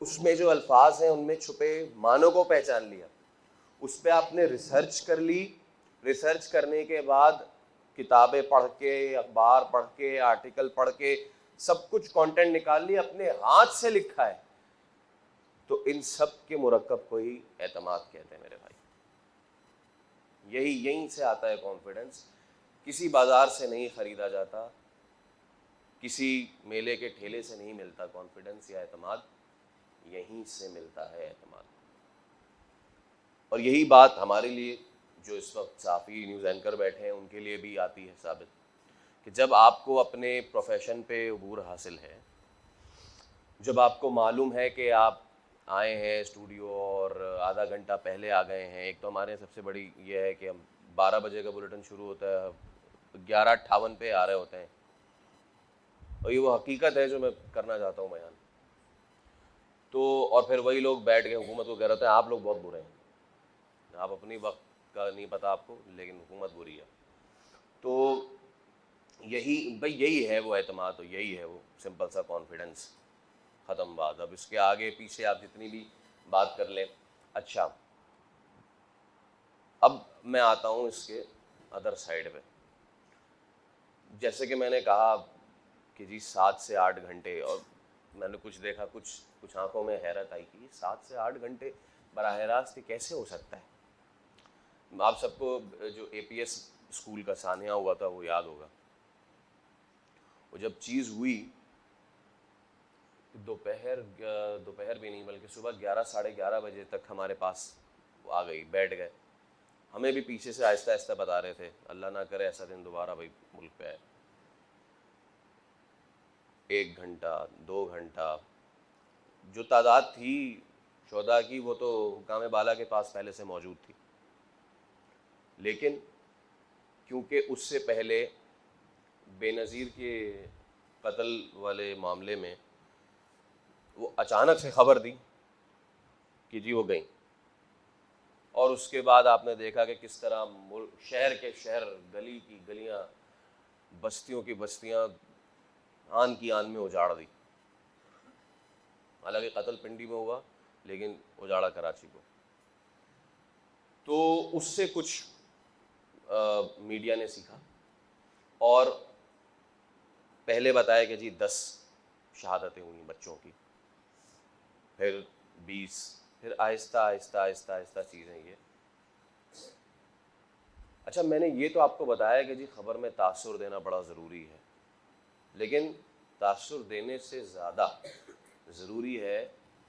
اس میں جو الفاظ ہیں ان میں چھپے معنوں کو پہچان لیا, اس پہ آپ نے ریسرچ کر لی, ریسرچ کرنے کے بعد کتابیں پڑھ کے, اخبار پڑھ کے, آرٹیکل پڑھ کے سب کچھ کانٹینٹ نکال لیا, اپنے ہاتھ سے لکھا ہے, تو ان سب کے مرکب کو ہی اعتماد کہتے ہیں میرے بھائی. یہیں سے آتا ہے کانفیڈنس. کسی بازار سے نہیں خریدا جاتا, کسی میلے کے ٹھیلے سے نہیں ملتا کانفیڈنس یا اعتماد, یہیں سے ملتا ہے اعتماد. اور یہی بات ہمارے لیے جو اس وقت صحافی نیوز اینکر بیٹھے ہیں ان کے لیے بھی آتی ہے ثابت, کہ جب آپ کو اپنے پروفیشن پہ عبور حاصل ہے, جب آپ کو معلوم ہے کہ آپ آئے ہیں اسٹوڈیو اور آدھا گھنٹہ پہلے آ گئے ہیں. ایک تو ہمارے سب سے بڑی یہ ہے کہ ہم 12 بجے کا بلیٹن شروع ہوتا ہے, 11:58 پہ آ رہے ہوتے ہیں, اور یہ وہ حقیقت ہے جو میں کرنا چاہتا ہوں بیان. تو اور پھر وہی لوگ بیٹھ کے حکومت کو کہہ رہے ہیں آپ لوگ بہت برے ہیں, آپ اپنی وقت کا نہیں پتہ آپ کو, لیکن حکومت بری ہے. تو یہی ہے وہ اعتماد, اور یہی ہے وہ سمپل سا کانفیڈنس. ختم بات. اب اس کے آگے پیچھے آپ جتنی بھی بات کر لیں. اچھا, اب میں آتا ہوں اس کے ادر سائڈ پہ. جیسے کہ میں نے کہا کہ جی 7 سے 8 گھنٹے, اور میں نے کچھ دیکھا, کچھ آنکھوں میں حیرت آئی کہ 7 سے 8 گھنٹے براہ راست کیسے ہو سکتا ہے. آپ سب کو جو اے پی ایس اسکول کا سانحہ ہوا تھا وہ یاد ہوگا. وہ جب چیز ہوئی دوپہر بھی نہیں بلکہ صبح 11 ساڑھے 11 بجے تک ہمارے پاس وہ آ گئی, بیٹھ گئے. ہمیں بھی پیچھے سے آہستہ آہستہ بتا رہے تھے اللہ نہ کرے ایسا دن دوبارہ بھائی ملک پہ آئے. 1 گھنٹہ 2 گھنٹہ جو تعداد تھی شہداء کی وہ تو حکام بالا کے پاس پہلے سے موجود تھی, لیکن کیونکہ اس سے پہلے بے نظیر کے قتل والے معاملے میں وہ اچانک سے خبر دی کہ جی وہ گئیں, اور اس کے بعد آپ نے دیکھا کہ کس طرح شہر کے شہر, گلی کی گلیاں, بستیوں کی بستیاں آن کی آن میں اجاڑ دی. حالانکہ قتل پنڈی میں ہوا لیکن اجاڑا کراچی کو. تو اس سے کچھ میڈیا نے سیکھا, اور پہلے بتایا کہ جی 10 شہادتیں ہوئیں بچوں کی, پھر 20, پھر آہستہ آہستہ آہستہ آہستہ چیزیں یہ. اچھا, میں نے یہ تو آپ کو بتایا کہ جی خبر میں تاثر دینا بڑا ضروری ہے, لیکن تاثر دینے سے زیادہ ضروری ہے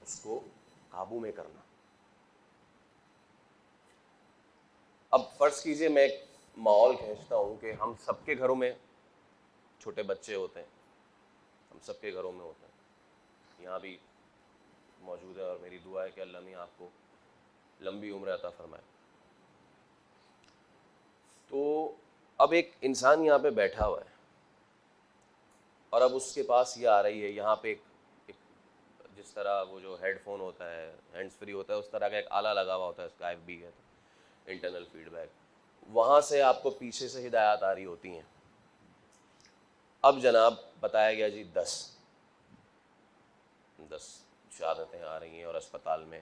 اس کو قابو میں کرنا. اب فرض کیجئے میں ایک ماحول کھینچتا ہوں کہ ہم سب کے گھروں میں چھوٹے بچے ہوتے ہیں, ہم سب کے گھروں میں ہوتے ہیں, یہاں بھی موجود ہے, اور میری دعا ہے کہ اللہ نے آپ کو لمبی عمر عطا فرمائے. تو اب ایک انسان یہاں پہ بیٹھا ہوا ہے, اور اب اس کے پاس یہ آ رہی ہے, یہاں پہ ایک جس طرح وہ جو ہیڈ فون ہوتا ہے ہینڈز فری ہوتا ہے اس طرح کا ایک آلہ لگا ہوا ہوتا ہے, اس کا FB ہے انٹرنل فیڈ بیک, وہاں سے آپ کو پیچھے سے ہدایات آ رہی ہوتی ہیں. اب جناب بتایا گیا جی 10 شہادتیں آ رہی ہیں, اور اسپتال میں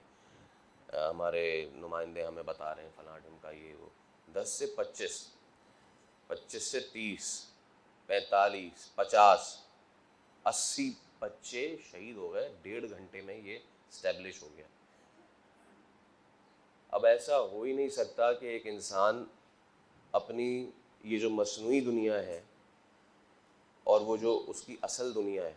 ہمارے نمائندے ہمیں بتا رہے ہیں فلاں ٹائم کا یہ وہ. 10 سے 25, 25 سے 30, 45, 50, 80 بچے شہید ہو گئے 1.5 گھنٹے میں. یہ اسٹیبلش ہو گیا. اب ایسا ہو ہی نہیں سکتا کہ ایک انسان اپنی یہ جو مصنوعی دنیا ہے اور وہ جو اس کی اصل دنیا ہے,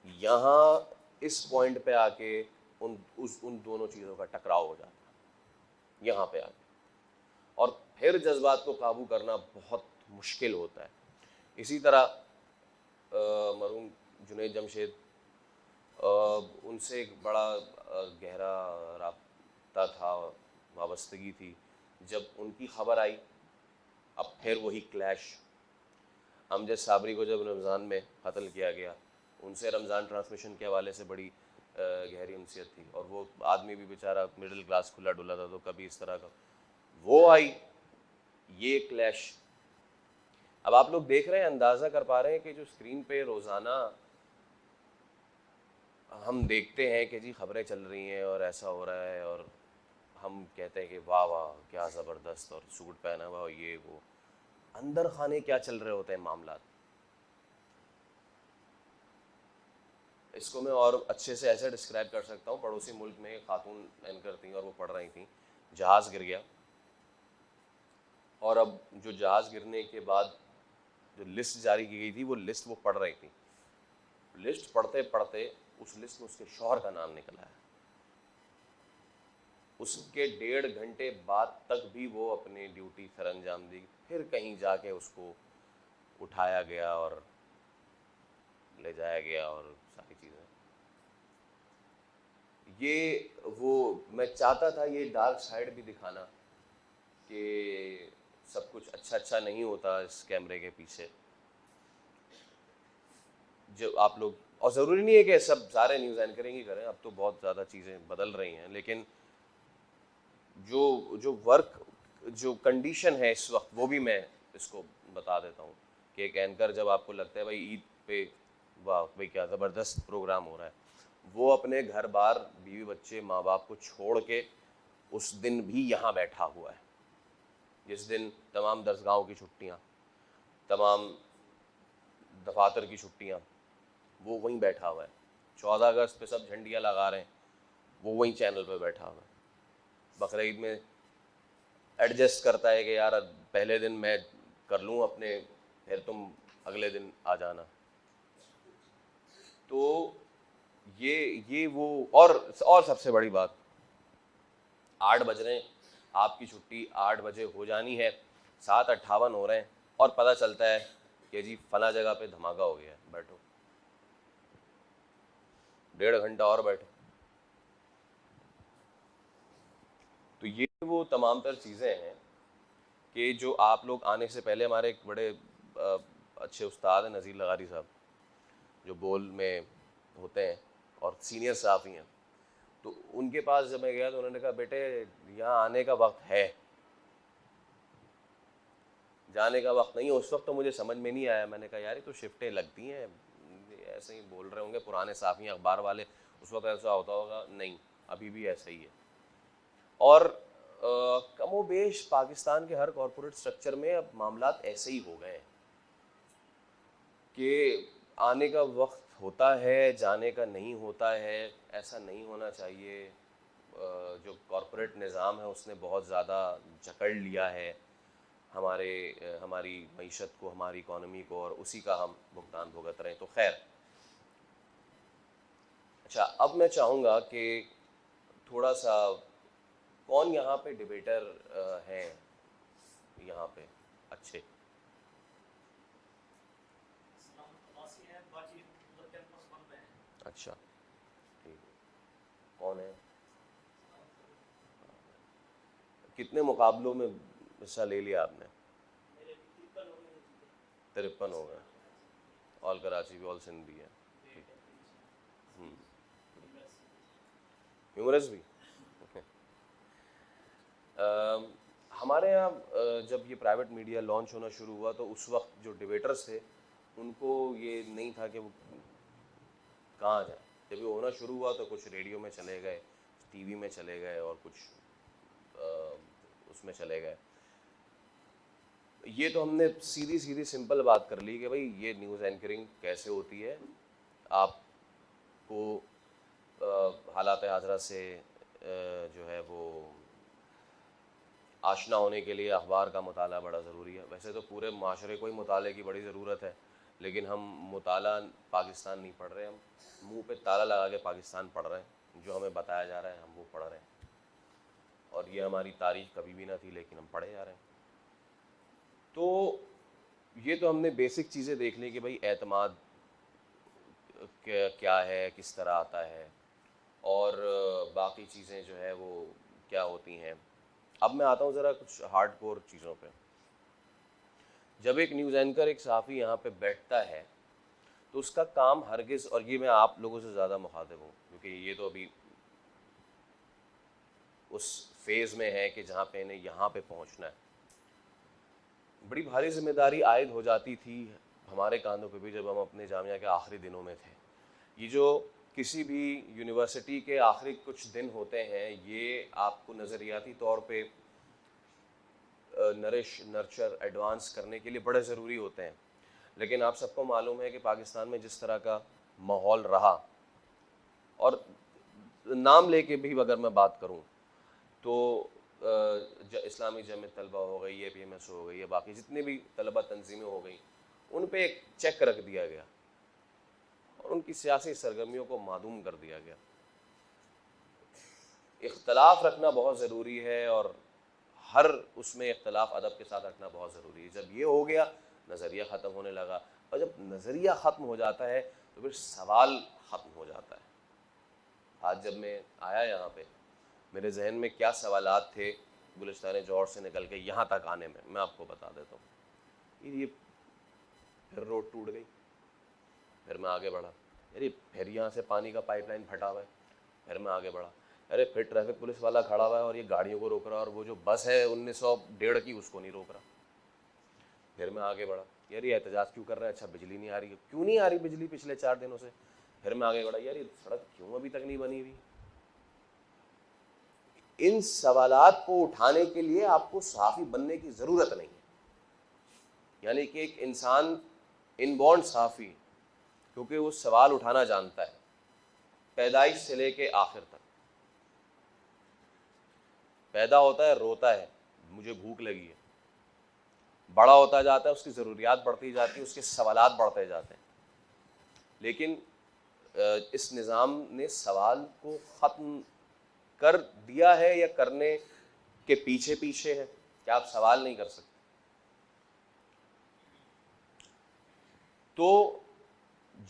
یہاں اس پوائنٹ پہ آ کے ان دونوں چیزوں کا ٹکراؤ ہو جاتا ہے یہاں پہ آ کے, اور پھر جذبات کو قابو کرنا بہت مشکل ہوتا ہے. اسی طرح مرحوم جنید جمشید, ان سے ایک بڑا گہرا رابطہ تھا, وابستگی تھی. جب ان کی خبر آئی, اب پھر وہی کلیش. امجد صابری کو جب رمضان میں قتل کیا گیا, ان سے رمضان ٹرانسمیشن کے حوالے سے بڑی گہری انسیت تھی, اور وہ آدمی بھی بیچارہ مڈل کلاس کھلا ڈلا تھا, تو کبھی اس طرح کا وہ آئی یہ کلیش. اب آپ لوگ دیکھ رہے ہیں, اندازہ کر پا رہے ہیں کہ جو اسکرین پہ روزانہ ہم دیکھتے ہیں کہ جی خبریں چل رہی ہیں اور ایسا ہو رہا ہے، اور ہم کہتے ہیں کہ واہ واہ کیا زبردست، اور سوٹ پہنا ہوا یہ وہ، اندر خانے کیا چل رہے ہوتے ہیں معاملات. اس کو میں اور اچھے سے ایسے ڈسکرائب کر سکتا ہوں. پڑوسی ملک میں ایک خاتون اینکر تھیں اور وہ پڑھ رہی تھیں، جہاز گر گیا، اور اب جو جہاز گرنے کے بعد جو لسٹ جاری کی گئی تھی وہ لسٹ وہ پڑھ رہی تھی. لسٹ پڑھتے پڑھتے اس لسٹ میں اس کے شوہر کا نام نکلا ہے. اس کے 1.5 گھنٹے بعد تک بھی وہ اپنی ڈیوٹی سر انجام دی. پھر کہیں جا کے اس کو اٹھایا گیا اور لے جایا گیا اور ساری چیزیں. یہ وہ میں چاہتا تھا یہ ڈارک سائڈ بھی دکھانا کہ سب کچھ اچھا نہیں ہوتا اس کیمرے کے پیچھے. جو آپ لوگ، اور ضروری نہیں ہے کہ سب سارے نیوز اینکرنگ ہی کریں، اب تو بہت زیادہ چیزیں بدل رہی ہیں، لیکن جو ورک جو کنڈیشن ہے اس وقت وہ بھی میں اس کو بتا دیتا ہوں کہ ایک اینکر جب آپ کو لگتا ہے بھائی عید پہ واہ بھائی کیا زبردست پروگرام ہو رہا ہے، وہ اپنے گھر بار بیوی بچے ماں باپ کو چھوڑ کے اس دن بھی یہاں بیٹھا ہوا ہے، جس دن تمام درسگاہوں کی چھٹیاں، تمام دفاتر کی چھٹیاں، وہ وہیں بیٹھا ہوا ہے. 14 اگست پہ سب جھنڈیاں لگا رہے ہیں، وہ وہیں چینل پہ بیٹھا ہوا ہے. بقرعید میں ایڈجسٹ کرتا ہے کہ یار پہلے دن میں کر لوں اپنے، پھر تم اگلے دن آ جانا. تو یہ وہ اور سب سے بڑی بات، 8 بج رہے ہیں، آپ کی چھٹی 8 بجے ہو جانی ہے، 7:58 ہو رہے ہیں اور پتہ چلتا ہے کہ جی فلاں جگہ پہ دھماکہ ہو گیا ہے، بیٹھو 1.5 گھنٹہ اور بیٹھو. تو یہ وہ تمام تر چیزیں ہیں کہ جو آپ لوگ آنے سے پہلے، ہمارے ایک بڑے اچھے استاد ہیں نذیر لغاری صاحب، جو بول میں ہوتے ہیں اور سینئر صحافی ہیں، تو ان کے پاس جب میں گیا تو انہوں نے کہا بیٹے یہاں آنے کا وقت ہے، جانے کا وقت نہیں ہے. اس وقت تو مجھے سمجھ میں نہیں آیا، میں نے کہا یار یہ تو شفٹیں لگتی ہیں، ایسے ہی بول رہے ہوں گے پرانے صحافی اخبار والے، اس وقت ایسا ہوتا ہوگا. نہیں، ابھی بھی ایسا ہی ہے. اور کم و بیش پاکستان کے ہر کارپوریٹ سٹرکچر میں اب معاملات ایسے ہی ہو گئے ہیں کہ آنے کا وقت ہوتا ہے، جانے کا نہیں ہوتا ہے. ایسا نہیں ہونا چاہیے. جو کارپوریٹ نظام ہے اس نے بہت زیادہ جکڑ لیا ہے ہماری معیشت کو، ہماری اکانومی کو، اور اسی کا ہم بھگتان بھگت رہے ہیں. تو خیر، اچھا اب میں چاہوں گا کہ تھوڑا سا کون یہاں پہ ڈبیٹر ہیں یہاں پہ اچھے؟ اچھا ٹھیک ہے، کون ہے؟ کتنے مقابلوں میں حصہ لے لیا آپ نے؟ 53 ہو گئے. آل کراچی بھی، آل سندھ بھی ہے. ہیومرس بھی. ہمارے یہاں جب یہ پرائیویٹ میڈیا لانچ ہونا شروع ہوا تو اس وقت جو ڈبیٹرز تھے ان کو یہ نہیں تھا کہ وہ کہاں جائیں. جب یہ ہونا شروع ہوا تو کچھ ریڈیو میں چلے گئے، ٹی وی میں چلے گئے، اور کچھ اس میں چلے گئے. یہ تو ہم نے سیدھی سمپل بات کر لی کہ بھائی یہ نیوز اینکرنگ کیسے ہوتی ہے. آپ کو حالات حاضرہ سے جو ہے وہ آشنا ہونے کے لیے اخبار کا مطالعہ بڑا ضروری ہے. ویسے تو پورے معاشرے کو ہی مطالعے کی بڑی ضرورت ہے، لیکن ہم مطالعہ پاکستان نہیں پڑھ رہے، ہم منہ پہ تالا لگا کے پاکستان پڑھ رہے ہیں. جو ہمیں بتایا جا رہا ہے ہم وہ پڑھ رہے ہیں، اور یہ ہماری تاریخ کبھی بھی نہ تھی لیکن ہم پڑھے جا رہے ہیں. تو یہ تو ہم نے بیسک چیزیں دیکھ لی کہ بھائی اعتماد کیا ہے، کس طرح آتا ہے، اور باقی چیزیں جو ہے وہ کیا ہوتی ہیں. اب میں آتا ہوں ذرا کچھ ہارڈ کور چیزوں پہ. جب ایک نیوز اینکر، ایک صحافی یہاں پہ بیٹھتا ہے تو اس کا کام ہرگز، اور یہ میں آپ لوگوں سے زیادہ مخاطب ہوں کیونکہ یہ تو ابھی اس فیز میں ہے کہ جہاں پہ انہیں یہاں پہ پہنچنا ہے. بڑی بھاری ذمہ داری عائد ہو جاتی تھی ہمارے کاندھوں پہ بھی جب ہم اپنے جامعہ کے آخری دنوں میں تھے. یہ جو کسی بھی یونیورسٹی کے آخری کچھ دن ہوتے ہیں، یہ آپ کو نظریاتی طور پہ نرچر ایڈوانس کرنے کے لیے بڑے ضروری ہوتے ہیں، لیکن آپ سب کو معلوم ہے کہ پاکستان میں جس طرح کا ماحول رہا، اور نام لے کے بھی اگر میں بات کروں تو اسلامی جمع طلبہ ہو گئی، اے پی ایم ایس ہو گئی، یا باقی جتنے بھی طلبہ تنظیمیں ہو گئیں، ان پہ ایک چیک رکھ دیا گیا اور ان کی سیاسی سرگرمیوں کو معدوم کر دیا گیا۔ اختلاف رکھنا بہت ضروری ہے، اور ہر اس میں اختلاف ادب کے ساتھ رکھنا بہت ضروری ہے۔ جب یہ ہو گیا، نظریہ ختم ہونے لگا، اور جب نظریہ ختم ہو جاتا ہے تو پھر سوال ختم ہو جاتا ہے۔ آج جب میں آیا یہاں پہ، میرے ذہن میں کیا سوالات تھے گلستان جوہر سے نکل کے یہاں تک آنے میں آپ کو بتا دیتا ہوں۔ یہ پھر روڈ ٹوٹ گئی، پھر میں آگے بڑھا، ارے پھر یہاں سے پانی کا پائپ لائن پھٹا ہوا ہے، پھر میں آگے بڑھا، ارے پھر ٹریفک پولیس والا کھڑا ہوا ہے اور یہ گاڑیوں کو روک رہا ہے، اور وہ جو بس ہے 1901 کی اس کو نہیں روک رہا۔ پھر میں آگے بڑھا، یار یہ احتجاج کیوں کر رہا ہے؟ اچھا بجلی نہیں آ رہی ہے، کیوں نہیں آ رہی بجلی پچھلے 4 دنوں سے؟ پھر میں آگے بڑھا، یار یہ سڑک کیوں ابھی تک نہیں بنی ہوئی؟ ان سوالات کو اٹھانے کے لیے آپ کو صحافی بننے کی ضرورت نہیں ہے، یعنی کہ ایک انسان ان بورن صحافی، کیونکہ وہ سوال اٹھانا جانتا ہے پیدائش سے لے کے آخر تک۔ پیدا ہوتا ہے، روتا ہے مجھے بھوک لگی ہے، بڑا ہوتا جاتا ہے، اس کی ضروریات بڑھتی جاتی ہیں، اس کے سوالات بڑھتے جاتے ہیں، لیکن اس نظام نے سوال کو ختم کر دیا ہے یا کرنے کے پیچھے پیچھے ہے کہ آپ سوال نہیں کر سکتے۔ تو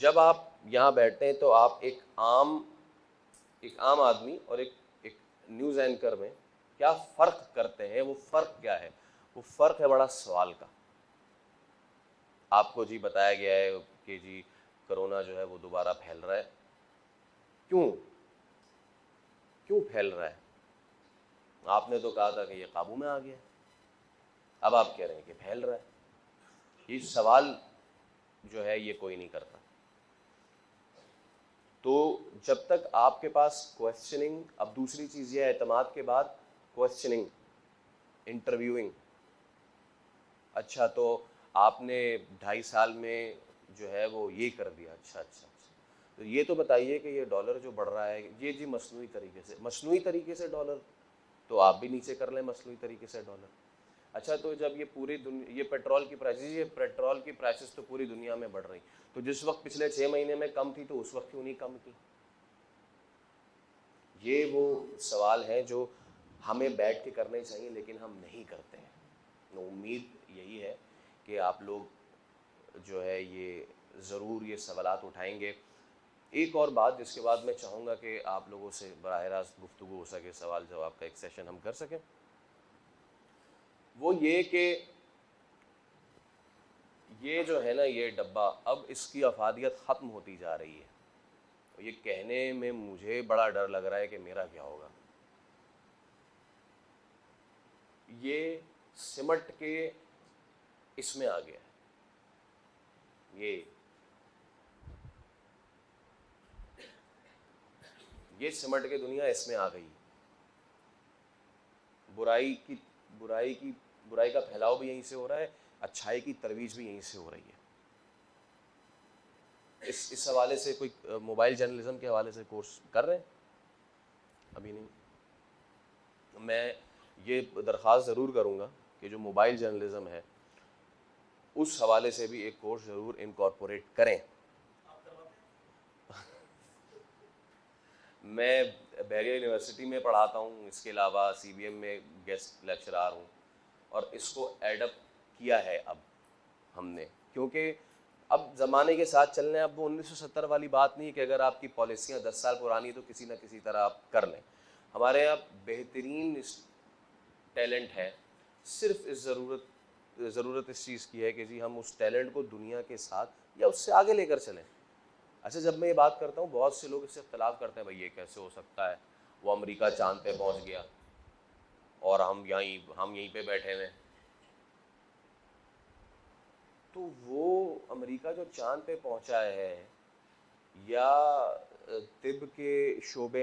جب آپ یہاں بیٹھتے ہیں تو آپ ایک عام آدمی اور ایک نیوز اینکر میں کیا فرق کرتے ہیں؟ وہ فرق کیا ہے؟ وہ فرق ہے بڑا سوال کا۔ آپ کو جی بتایا گیا ہے کہ جی کرونا جو ہے وہ دوبارہ پھیل رہا ہے، کیوں پھیل رہا ہے؟ آپ نے تو کہا تھا کہ یہ قابو میں آ گیا، اب آپ کہہ رہے ہیں کہ پھیل رہا ہے۔ یہ سوال جو ہے یہ کوئی نہیں کرتا۔ تو جب تک آپ کے پاس کویسچننگ، اب دوسری چیز یہ ہے اعتماد کے بعد کویسچننگ، انٹرویوئنگ۔ اچھا تو آپ نے 2.5 سال میں جو ہے وہ یہ کر دیا، اچھا تو یہ تو بتائیے کہ یہ ڈالر جو بڑھ رہا ہے یہ جی مصنوعی طریقے سے ڈالر، تو آپ بھی نیچے کر لیں مصنوعی طریقے سے ڈالر۔ اچھا تو جب یہ پوری یہ پیٹرول کی پرائسز تو پوری دنیا میں بڑھ رہی، تو جس وقت پچھلے 6 مہینے میں کم تھی تو اس وقت کیوں نہیں کم کی؟ یہ وہ سوال ہیں جو ہمیں بیٹھ کے کرنے چاہیے، لیکن ہم نہیں کرتے ہیں۔ امید یہی ہے کہ آپ لوگ جو ہے یہ ضرور یہ سوالات اٹھائیں گے۔ ایک اور بات جس کے بعد میں چاہوں گا کہ آپ لوگوں سے براہ راست گفتگو ہو سکے، سوال جواب کا ایک سیشن ہم کر سکیں، وہ یہ کہ یہ جو ہے نا یہ ڈبہ، اب اس کی افادیت ختم ہوتی جا رہی ہے۔ یہ کہنے میں مجھے بڑا ڈر لگ رہا ہے کہ میرا کیا ہوگا۔ یہ سمٹ کے اس میں آ گیا ہے، یہ سمٹ کے دنیا اس میں آ گئی۔ برائی کا پھیلاؤ بھی یہیں سے ہو رہا ہے، اچھائی کی ترویج بھی یہیں سے ہو رہی ہے۔ اس حوالے سے کوئی موبائل جرنلزم کے حوالے سے کورس کر رہے ہیں؟ ابھی نہیں۔ میں یہ درخواست ضرور کروں گا کہ جو موبائل جرنلزم ہے اس حوالے سے بھی ایک کورس ضرور انکارپوریٹ کریں۔ میں بحریہ یونیورسٹی میں پڑھاتا ہوں، اس کے علاوہ سی بی ایم میں گیسٹ لیکچرار ہوں، اور اس کو ایڈ اپ کیا ہے اب ہم نے، کیونکہ اب زمانے کے ساتھ چلنے، اب وہ 1970 والی بات نہیں کہ اگر آپ کی پالیسیاں 10 سال پرانی تو کسی نہ کسی طرح آپ کر لیں۔ ہمارے یہاں بہترین ٹیلنٹ ہے، صرف ضرورت اس چیز کی ہے کہ جی ہم اس ٹیلنٹ کو دنیا کے ساتھ یا اس سے آگے لے کر چلیں۔ اچھا جب میں یہ بات کرتا ہوں بہت سے لوگ اس سے اختلاف کرتے ہیں، بھائی یہ کیسے ہو سکتا ہے، وہ امریکہ چاند پہ پہنچ گیا اور ہم یہیں پہ بیٹھے ہوئے۔ تو وہ امریکہ جو چاند پہ پہنچا ہے، یا طب کے شعبے